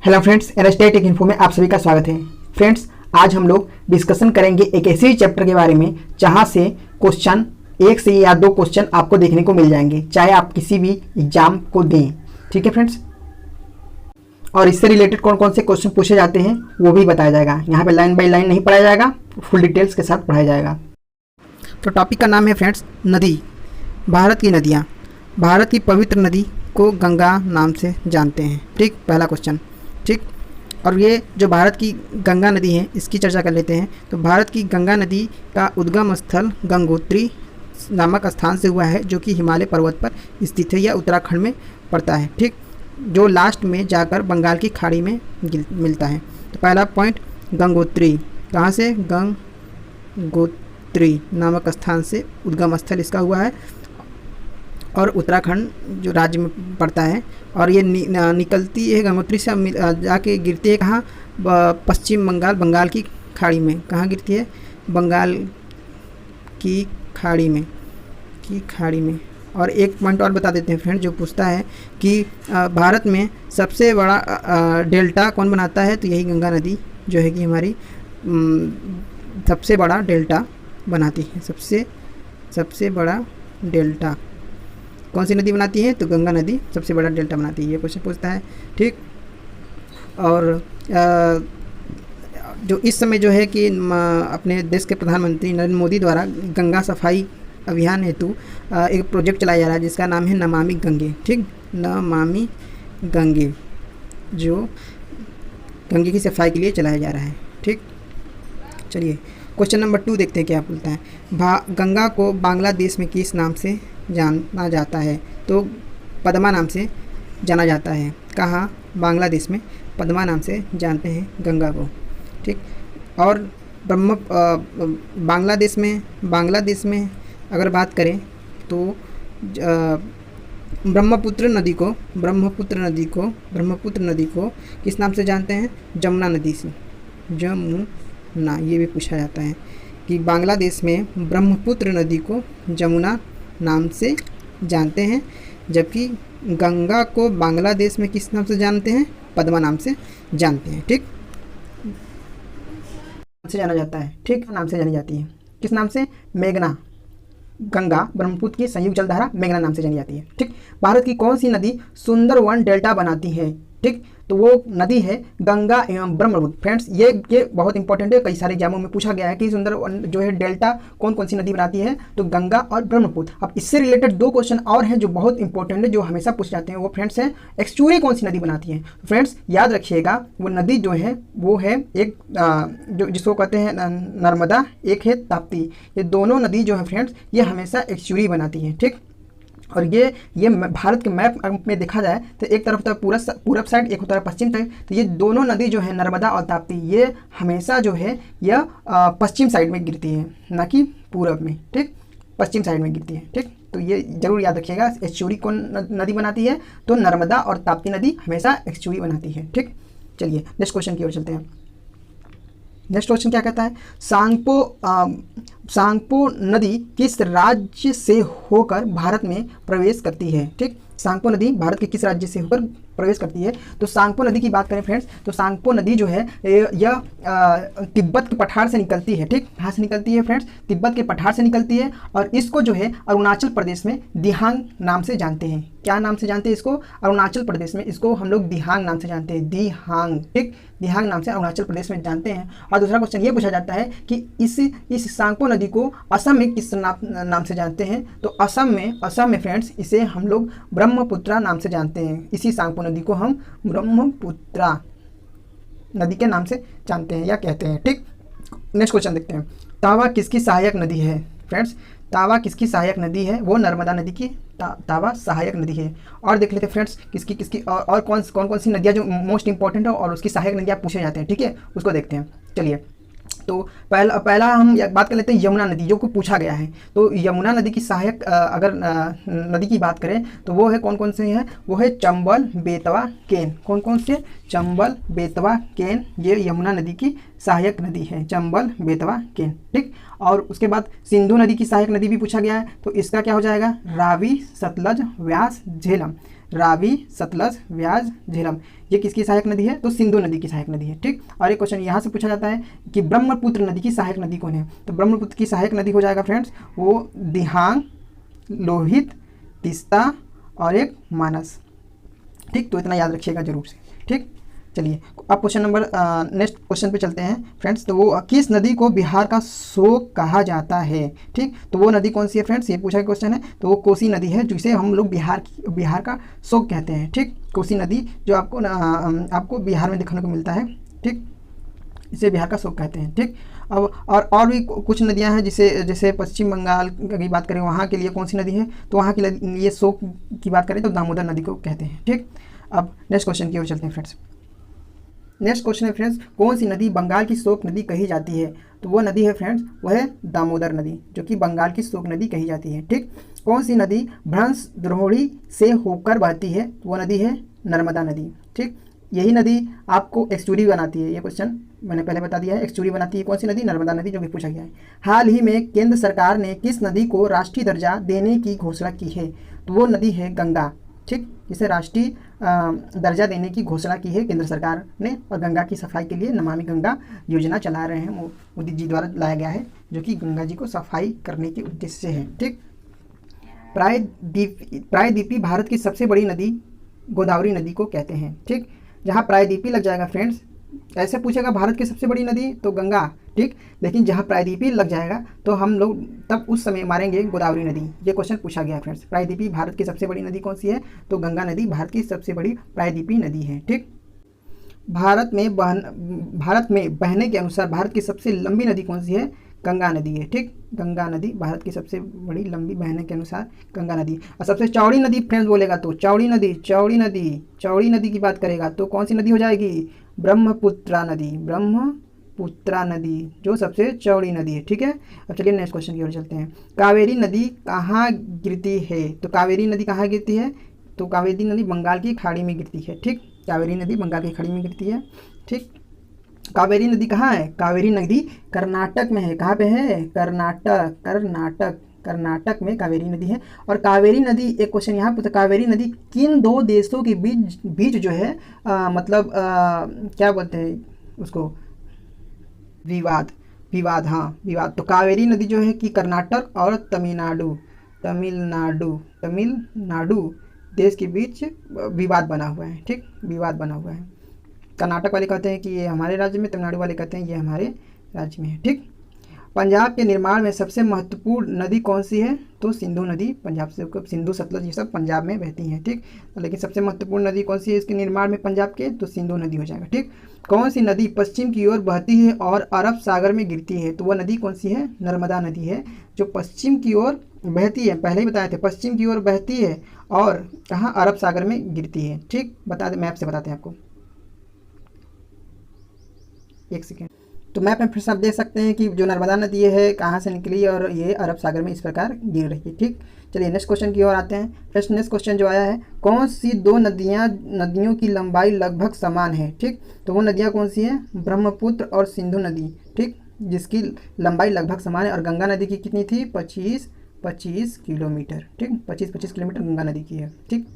Hello friends, NST take info में आप सभी का स्वागत है। फ्रेंड्स, आज हम लोग डिस्कशन करेंगे एक ऐसे चैप्टर के बारे में जहां से क्वेश्चन एक से या दो क्वेश्चन आपको देखने को मिल जाएंगे, चाहे आप किसी भी एग्जाम को दें। ठीक है फ्रेंड्स, और इससे रिलेटेड कौन कौन से क्वेश्चन पूछे जाते हैं वो भी बताया जाएगा। यहाँ पे लाइन बाय लाइन नहीं पढ़ाया जाएगा, फुल डिटेल्स के साथ पढ़ाया जाएगा। तो टॉपिक का नाम है फ्रेंड्स नदी। भारत की नदियाँ। भारत की पवित्र नदी को गंगा नाम से जानते हैं। ठीक, पहला क्वेश्चन। ठीक, और ये जो भारत की गंगा नदी है इसकी चर्चा कर लेते हैं। तो भारत की गंगा नदी का उद्गम स्थल गंगोत्री नामक स्थान से हुआ है, जो कि हिमालय पर्वत पर स्थित है। यह उत्तराखंड में पड़ता है। ठीक, जो लास्ट में जाकर बंगाल की खाड़ी में मिलता है। तो पहला पॉइंट गंगोत्री, कहाँ से? गंगोत्री नामक स्थान से उद्गम स्थल इसका हुआ है और उत्तराखंड जो राज्य में पड़ता है। और ये निकलती है गंगोत्री से जाके गिरती है कहाँ? पश्चिम बंगाल की खाड़ी में। कहाँ गिरती है? बंगाल की खाड़ी में। और एक पॉइंट और बता देते हैं फ्रेंड, जो पूछता है कि भारत में सबसे बड़ा डेल्टा कौन बनाता है? तो यही गंगा नदी जो है कि हमारी सबसे बड़ा डेल्टा बनाती है। सबसे बड़ा डेल्टा कौन सी नदी बनाती है? तो गंगा नदी सबसे बड़ा डेल्टा बनाती है। ये क्वेश्चन पूछता है। ठीक, और जो इस समय जो है कि अपने देश के प्रधानमंत्री नरेंद्र मोदी द्वारा गंगा सफाई अभियान हेतु एक प्रोजेक्ट चलाया जा रहा है जिसका नाम है नमामि गंगे। ठीक, नमामि गंगे, जो गंगे की सफाई के लिए चलाया जा रहा है। ठीक, चलिए क्वेश्चन नंबर 2 देखते हैं क्या बोलता है। गंगा को बांग्लादेश में किस नाम से जाना जाता है? तो पद्मा नाम से जाना जाता है। कहाँ? बांग्लादेश में पद्मा नाम से जानते हैं गंगा को। ठीक, और बांग्लादेश में अगर बात करें तो ब्रह्मपुत्र नदी को किस नाम से जानते हैं? जमुना नदी से। जमुना, ये भी पूछा जाता है कि बांग्लादेश में ब्रह्मपुत्र नदी को जमुना नाम से जानते हैं, जबकि गंगा को बांग्लादेश में किस नाम से जानते हैं? पद्मा नाम से जानते हैं। ठीक, से जाना जाता है। ठीक, नाम से जानी जाती है। किस नाम से? मेघना। गंगा ब्रह्मपुत्र की संयुक्त जलधारा मेघना नाम से जानी जाती है। ठीक, भारत की कौन सी नदी सुंदरवन डेल्टा बनाती है? ठीक, तो वो नदी है गंगा एवं ब्रह्मपुत्र। फ्रेंड्स, ये बहुत इंपॉर्टेंट है, कई सारे एग्जामों में पूछा गया है कि सुंदरवन जो है डेल्टा कौन कौन सी नदी बनाती है? तो गंगा और ब्रह्मपुत्र। अब इससे रिलेटेड दो क्वेश्चन और हैं जो बहुत इंपॉर्टेंट है, जो हमेशा पूछ जाते हैं। वो फ्रेंड्स है एक्सचुरी कौन सी नदी बनाती है? फ्रेंड्स याद रखिएगा, वो नदी जो है वो है एक जो जिसको कहते हैं नर्मदा, एक है ताप्ती। ये दोनों नदी जो है फ्रेंड्स ये हमेशा एक्सचुरी बनाती है। ठीक, और ये भारत के मैप में देखा जाए तो एक तरफ होता है पूरब साइड, एक होता है पश्चिम साइड। तो ये दोनों नदी जो है नर्मदा और ताप्ती, ये हमेशा जो है यह पश्चिम साइड में गिरती है, ना कि पूरब में। ठीक, पश्चिम साइड में गिरती है। ठीक, तो ये जरूर याद रखिएगा। एक्सचुरी कौन नदी बनाती है? तो नर्मदा और ताप्ती नदी हमेशा एक्सचुरी बनाती है। ठीक, चलिए नेक्स्ट क्वेश्चन की ओर चलते हैं। नेक्स्ट क्वेश्चन क्या कहता है? सांगपो नदी किस राज्य से होकर भारत में प्रवेश करती है? ठीक, सांगपो नदी भारत के किस राज्य से होकर प्रवेश करती है? तो सांगपो नदी की बात करें फ्रेंड्स, तो सांगपो नदी जो है यह तिब्बत के पठार से निकलती है। ठीक, कहाँ से निकलती है फ्रेंड्स? तिब्बत के पठार से निकलती है, और इसको जो है अरुणाचल प्रदेश में दिहांग नाम से जानते हैं। क्या नाम से जानते हैं इसको? अरुणाचल प्रदेश में इसको हम लोग दिहांग नाम से जानते हैं। दिहांग। ठीक, दिहांग नाम से अरुणाचल प्रदेश में जानते हैं। और दूसरा क्वेश्चन ये पूछा जाता है कि इस सांगपो नदी को असम में किस नाम से जानते हैं? तो असम में फ्रेंड्स इसे हम लोग ब्रह्मपुत्रा नाम से जानते हैं। इसी सांगपो नदी को हम ब्रह्मपुत्रा नदी के नाम से जानते हैं या कहते हैं। ठीक, नेक्स्ट क्वेश्चन देखते हैं। तावा किसकी सहायक नदी है? फ्रेंड्स, तावा किसकी सहायक नदी है? वो नर्मदा नदी की तावा सहायक नदी है। और देख लेते हैं फ्रेंड्स किसकी और कौन सी नदियाँ जो मोस्ट इंपॉर्टेंट है और उसकी सहायक नदियाँ पूछे जाते हैं। ठीक है, उसको देखते हैं। चलिए, तो पहला हम बात कर लेते हैं यमुना नदी, जो को पूछा गया है। तो यमुना नदी की सहायक अगर नदी की बात करें तो वो है कौन से हैं? वो है चंबल, बेतवा, केन। कौन से? चंबल, बेतवा, केन। ये यमुना नदी की सहायक नदी है, चंबल, बेतवा, केन। ठीक, और उसके बाद सिंधु नदी की सहायक नदी भी पूछा गया है। तो इसका क्या हो जाएगा? रावी, सतलज, व्यास, झेलम। रावी, सतलज, व्यास, झेलम। ये किसकी सहायक नदी है? तो सिंधु नदी की सहायक नदी है। ठीक, और एक क्वेश्चन यहाँ से पूछा जाता है कि ब्रह्मपुत्र नदी की सहायक नदी कौन है? तो ब्रह्मपुत्र की सहायक नदी हो जाएगा फ्रेंड्स वो दिहांग, लोहित, तीस्ता और एक मानस। ठीक, तो इतना याद रखिएगा जरूर से। ठीक, चलिए अब क्वेश्चन नंबर नेक्स्ट क्वेश्चन पे चलते हैं फ्रेंड्स। तो वो किस नदी को बिहार का शोक कहा जाता है? ठीक, तो वो नदी कौन सी है फ्रेंड्स? ये पूछा क्वेश्चन है। तो वो कोसी नदी है जिसे हम लोग बिहार का शोक कहते हैं। ठीक, कोसी नदी जो आपको बिहार में देखने को मिलता है। ठीक, इसे बिहार का शोक कहते हैं। ठीक, अब और भी कुछ नदियां हैं जैसे पश्चिम बंगाल की बात करें वहाँ के लिए कौन सी नदी है? तो वहाँ के लिए शोक की बात करें तो दामोदर नदी को कहते हैं। ठीक, अब नेक्स्ट क्वेश्चन की ओर चलते हैं फ्रेंड्स। नेक्स्ट क्वेश्चन है फ्रेंड्स, कौन सी नदी बंगाल की शोक नदी कही जाती है? तो वो नदी है फ्रेंड्स वह है दामोदर नदी, जो कि बंगाल की शोक नदी कही जाती है। ठीक, कौन सी नदी भ्रंश द्रोणी से होकर बहती है? तो वो नदी है नर्मदा नदी। ठीक, यही नदी आपको एक्सचूरी बनाती है। ये क्वेश्चन मैंने पहले बता दिया है। एक्सचूरी बनाती है कौन सी नदी? नर्मदा नदी, जो कि पूछा गया है। हाल ही में केंद्र सरकार ने किस नदी को राष्ट्रीय दर्जा देने की घोषणा की है? तो वो नदी है गंगा। ठीक, जिसे राष्ट्रीय दर्जा देने की घोषणा की है केंद्र सरकार ने, और गंगा की सफाई के लिए नमामि गंगा योजना चला रहे हैं, मोदी जी द्वारा लाया गया है, जो कि गंगा जी को सफाई करने के उद्देश्य से है। ठीक, प्रायद्वीपी भारत की सबसे बड़ी नदी गोदावरी नदी को कहते हैं। ठीक, जहाँ प्रायद्वीपी लग जाएगा फ्रेंड्स, ऐसे पूछेगा भारत की सबसे बड़ी नदी तो गंगा। ठीक, लेकिन जहाँ प्रायद्वीपी लग जाएगा तो हम लोग तब उस समय मारेंगे गोदावरी नदी। ये क्वेश्चन पूछा गया फ्रेंड्स। प्रायद्वीपी भारत की सबसे बड़ी नदी कौन सी है? तो गंगा नदी भारत की सबसे बड़ी प्रायद्वीपी नदी है। ठीक, भारत में बहने के अनुसार भारत की सबसे लंबी नदी कौन सी है? गंगा नदी है। ठीक, गंगा नदी भारत की सबसे बड़ी लंबी बहने के अनुसार गंगा नदी। और सबसे चौड़ी नदी फ्रेंड्स बोलेगा तो चौड़ी नदी की बात करेगा तो कौन सी नदी हो जाएगी? ब्रह्मपुत्रा नदी जो सबसे चौड़ी नदी है। ठीक है, अब चलिए नेक्स्ट क्वेश्चन की ओर चलते हैं। कावेरी नदी कहाँ गिरती है? तो कावेरी नदी कहाँ गिरती है? तो कावेरी नदी बंगाल की खाड़ी में गिरती है। ठीक, कावेरी नदी बंगाल की खाड़ी में गिरती है। ठीक, कावेरी नदी कहाँ है? कावेरी नदी कर्नाटक में है। कहाँ पे है? कर्नाटक में कावेरी नदी है। और कावेरी नदी, एक क्वेश्चन यहाँ पूछा, कावेरी नदी किन दो देशों के बीच जो है क्या बोलते हैं उसको? विवाद। तो कावेरी नदी जो है कि कर्नाटक और तमिलनाडु देश के बीच विवाद बना हुआ है। ठीक, विवाद बना हुआ है। कर्नाटक वाले कहते हैं कि ये हमारे राज्य में, तमिलनाडु वाले कहते हैं ये हमारे राज्य में है। ठीक, पंजाब के निर्माण में सबसे महत्वपूर्ण नदी कौन सी है? तो सिंधु नदी। पंजाब से सिंधु, सतलज ये सब पंजाब में बहती हैं। ठीक, लेकिन सबसे महत्वपूर्ण नदी कौन सी है इसके निर्माण में पंजाब के? तो सिंधु नदी हो जाएगा। ठीक, कौन सी नदी पश्चिम की ओर बहती है और अरब सागर में गिरती है? तो वह नदी कौन सी है? नर्मदा नदी है, जो पश्चिम की ओर बहती है। पहले ही बताए थे, पश्चिम की ओर बहती है और कहाँ? अरब सागर में गिरती है। ठीक, बता दें, मैप से बताते हैं आपको, एक सेकेंड। तो मैप में फिर से आप देख सकते हैं कि जो नर्मदा नदी है कहाँ से निकली और ये अरब सागर में इस प्रकार गिर रही है। ठीक, चलिए नेक्स्ट क्वेश्चन की ओर आते हैं। नेक्स्ट क्वेश्चन जो आया है, कौन सी दो नदियों की लंबाई लगभग समान है? ठीक, तो वो नदियाँ कौन सी हैं? ब्रह्मपुत्र और सिंधु नदी। ठीक, जिसकी लंबाई लगभग समान है। और गंगा नदी की कितनी थी? 25 किलोमीटर। ठीक, 25 किलोमीटर गंगा नदी की है। ठीक,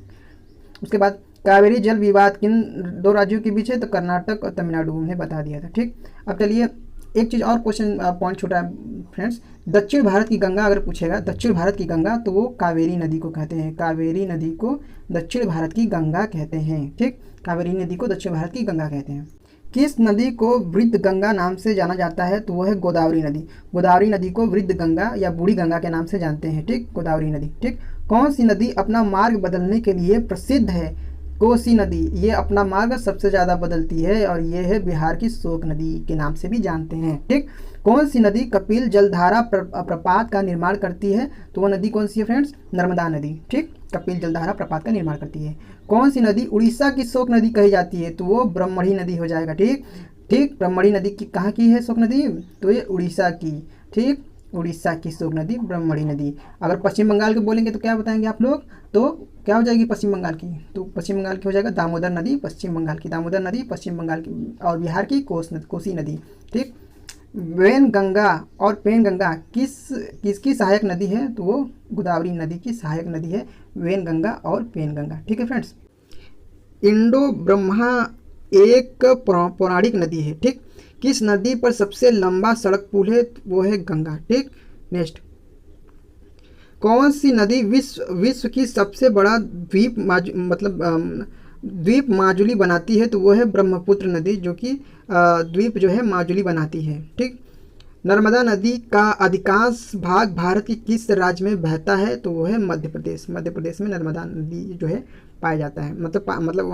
उसके बाद कावेरी जल विवाद किन दो राज्यों के बीच है? तो कर्नाटक और तमिलनाडु, हमने बता दिया था। ठीक, अब चलिए एक चीज़ और क्वेश्चन पॉइंट छूटा है फ्रेंड्स। दक्षिण भारत की गंगा अगर पूछेगा, दक्षिण भारत की गंगा, तो वो कावेरी नदी को कहते हैं। कावेरी नदी को दक्षिण भारत की गंगा कहते हैं। ठीक, कावेरी नदी को दक्षिण भारत की गंगा कहते हैं। किस नदी को वृद्ध गंगा नाम से जाना जाता है? तो वो है गोदावरी नदी। गोदावरी नदी को वृद्ध गंगा या बूढ़ी गंगा के नाम से जानते हैं। ठीक, गोदावरी नदी। ठीक, कौन सी नदी अपना मार्ग बदलने के लिए प्रसिद्ध है? कोसी नदी, ये अपना मार्ग सबसे ज़्यादा बदलती है और ये है बिहार की शोक नदी के नाम से भी जानते हैं। ठीक, कौन सी नदी कपिल जलधारा प्रपात का निर्माण करती है? तो वो नदी कौन सी है फ्रेंड्स? नर्मदा नदी। ठीक, कपिल जलधारा प्रपात का निर्माण करती है। कौन सी नदी उड़ीसा की शोक नदी कही जाती है? तो वो ब्रह्मणी नदी हो जाएगा। ठीक, ब्रह्मणी नदी की कहाँ की है शोक नदी? तो ये उड़ीसा की। ठीक, उड़ीसा की शोक नदी ब्रह्मणी नदी। अगर पश्चिम बंगाल के बोलेंगे तो क्या बताएंगे आप लोग? तो क्या हो जाएगी पश्चिम बंगाल की? तो पश्चिम बंगाल की हो जाएगा दामोदर नदी। पश्चिम बंगाल की दामोदर नदी, पश्चिम बंगाल की। और बिहार की कोसी नदी। ठीक, वैनगंगा और पेनगंगा किसकी सहायक नदी है? तो वो गोदावरी नदी की सहायक नदी है, वैनगंगा और पेनगंगा। ठीक है फ्रेंड्स। इंडो ब्रह्मा एक पौराणिक नदी है। ठीक, किस नदी पर सबसे लंबा सड़क पुल है? वो है गंगा। ठीक, नेक्स्ट, कौन सी नदी विश्व की सबसे बड़ा द्वीप माजुली बनाती है? तो वो है ब्रह्मपुत्र नदी, जो कि द्वीप जो है माजुली बनाती है। ठीक, नर्मदा नदी का अधिकांश भाग भारत के किस राज्य में बहता है? तो वो है मध्य प्रदेश। मध्य प्रदेश में नर्मदा नदी जो है पाया जाता है, मतलब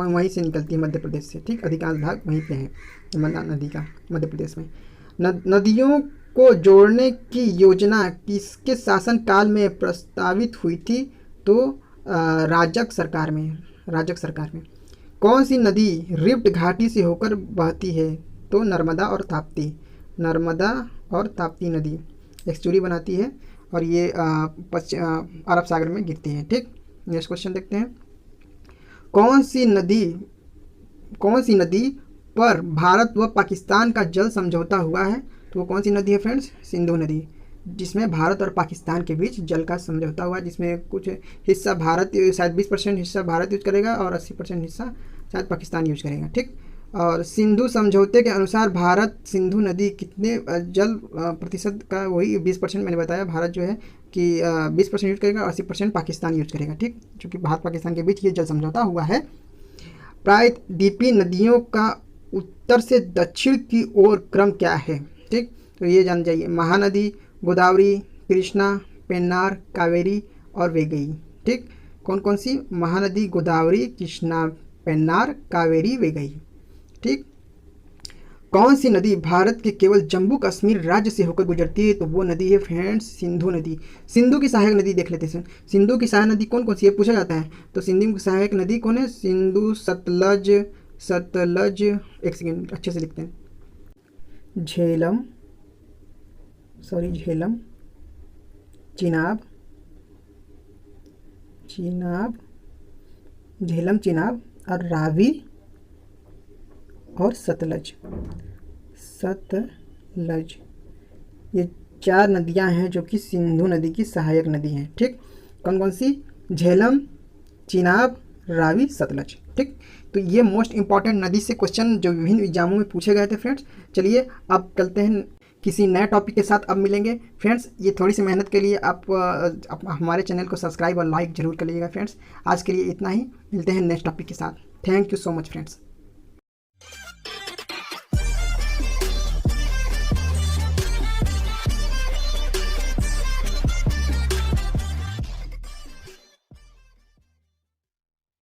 वहीं से निकलती है, मध्य प्रदेश से। ठीक, अधिकांश भाग वहीं पे है नर्मदा नदी का, मध्य प्रदेश में। नदियों को जोड़ने की योजना किसके शासन काल में प्रस्तावित हुई थी? तो राजग सरकार में। कौन सी नदी रिफ्ट घाटी से होकर बहती है? तो नर्मदा और ताप्ती नदी एक्सचुरी बनाती है और ये अरब सागर में गिरती है। ठीक, नेक्स्ट क्वेश्चन देखते हैं। कौन सी नदी पर भारत व पाकिस्तान का जल समझौता हुआ है? तो वो कौन सी नदी है फ्रेंड्स? सिंधु नदी, जिसमें भारत और पाकिस्तान के बीच जल का समझौता हुआ, जिसमें कुछ हिस्सा भारत, शायद 20% हिस्सा भारत यूज करेगा और 80% हिस्सा शायद पाकिस्तान यूज करेगा। ठीक, और सिंधु समझौते के अनुसार भारत सिंधु नदी कितने जल प्रतिशत का, वही 20% मैंने बताया, भारत जो है कि 20% यूज करेगा और 80% पाकिस्तान यूज करेगा। ठीक, चूँकि भारत पाकिस्तान के बीच ये जल समझौता हुआ है। प्रायद्वीपीय नदियों का उत्तर से दक्षिण की ओर क्रम क्या है? ठीक, तो ये जान जाइए, महानदी, गोदावरी, कृष्णा, पेन्नार, कावेरी और वेगई। ठीक, कौन कौन सी? महानदी, गोदावरी, कृष्णा, पेन्नार, कावेरी, वेगई। ठीक, कौन सी नदी भारत के केवल जम्मू कश्मीर राज्य से होकर गुजरती है? तो वो नदी है फ्रेंड्स सिंधु नदी। सिंधु की सहायक नदी देख लेते हैं। सिंधु की सहायक नदी कौन कौन सी है पूछा जाता है, तो सिंधु की सहायक नदी कौन है? सिंधु, सतलज, एक सेकेंड अच्छे से लिखते हैं, झेलम, चिनाब, झेलम, चिनाब और रावी और सतलज। ये 4 नदियां हैं जो कि सिंधु नदी की सहायक नदी हैं। ठीक, कौन कौन सी? झेलम, चिनाब, रावी, सतलज। ठीक, तो ये मोस्ट इंपॉर्टेंट नदी से क्वेश्चन जो विभिन्न एग्जामों में पूछे गए थे फ्रेंड्स। चलिए अब चलते हैं किसी नए टॉपिक के साथ, अब मिलेंगे फ्रेंड्स। ये थोड़ी सी मेहनत के लिए आप हमारे चैनल को सब्सक्राइब और लाइक जरूर करिएगा फ्रेंड्स। आज के लिए इतना ही, मिलते हैं नेक्स्ट टॉपिक के साथ। Thank you so much friends.